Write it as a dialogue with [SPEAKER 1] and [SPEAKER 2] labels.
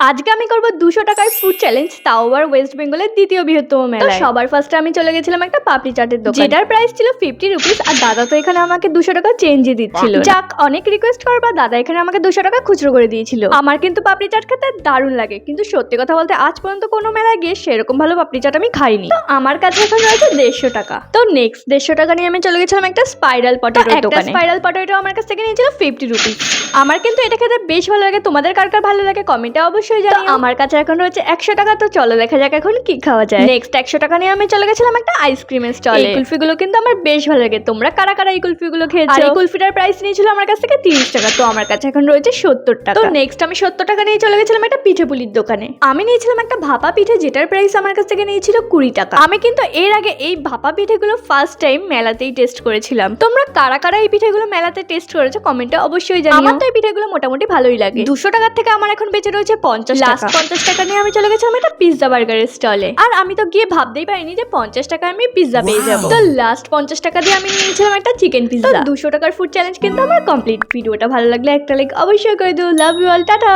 [SPEAKER 1] আজকে আমি করব 200 টাকার ফুড চ্যালেঞ্জ, তাও আবার ওয়েস্ট বেঙ্গলের দ্বিতীয় বৃহত্তম মেলায়। সবার ফার্স্টে আমি চলে গেছিলাম একটা পাপড়ি চাটের দোকান, যেটার প্রাইস ছিল 50 রুপিস, আর দাদা তো এখানে আমাকে 200 টাকা চেঞ্জই দিচ্ছিল। যাক, অনেক রিকোয়েস্ট করার পর দাদা এখানে আমাকে 200 টাকা খুচরো করে দিয়েছিল। আমার কিন্তু পাপড়ি চাট খেতে দারুণ লাগে, কিন্তু সত্যি কথা বলতে আজ পর্যন্ত কোনো মেলায় গিয়ে সেরকম ভালো পাপড়ি চাট আমি খাইনি। তো আমার কাছে এখন রয়েছে 150 টাকা। তো নেক্সট 150 টাকা নিয়ে আমি চলে গেছিলাম একটা স্পাইরাল পটেটো দোকানে। স্পাইরাল পটেটো আমার কাছ থেকে নিয়েছিল 50 রুপিস। আমার কিন্তু এটা খেতে বেশ ভালো লাগে। তোমাদের কার কার ভালো লাগে কমেন্টে অবশ্যই জানিও। আমার কাছে এখন রয়েছে 100 টাকা। তো চলো দেখা যাক এখন কি খাওয়া যায়। নেক্সট 100 টাকা নিয়ে আমি চলে গেছিলাম একটা আইসক্রিমের স্টলে। এই কুলফিগুলো কিন্তু আমার বেশ ভালো লাগে। তোমরা কারা কারা এই কুলফিগুলো খেয়েছো? আর এই কুলফিটার প্রাইস নিয়েছিল আমার কাছ থেকে 30 টাকা। তো আমার কাছে এখন রয়েছে 70 টাকা। তো নেক্সট আমি 70 টাকা নিয়ে চলে গেছিলাম একটা পিঠে পুলির দোকানে। আমি নিয়েছিলাম একটা ভাপা পিঠে, যেটার প্রাইস আমার কাছ থেকে নিয়েছিল 20 টাকা। আমি কিন্তু এর আগে এই ভাপা পিঠেগুলো ফার্স্ট টাইম মেলাতেই টেস্ট করেছিলাম। তোমরা কারা কারা এই পিঠেগুলো মেলাতে টেস্ট করেছো কমেন্টে অবশ্যই জানিও। আমার তো এই পিঠেগুলো মোটামুটি ভালোই লাগে। 200 টাকার থেকে আমার এখন বেঁচে রয়েছে 50 টাকা। লাস্ট 50 টাকা নিয়ে আমি চলে গেছিলাম একটা পিৎজা বার্গারের স্টলে। আর আমি তো গিয়ে ভাবতেই পারিনি যে 50 টাকায় আমি পিৎজা পেয়ে যাবো। তো লাস্ট 50 টাকা দিয়ে আমি নিয়েছিলাম একটা চিকেন পিৎজা। 200 টাকার ফুড চ্যালেঞ্জ কিন্তু আমার কমপ্লিট। ভিডিওটা ভালো লাগলে একটা লাইক অবশ্যই করে দিও। Love you all, tata.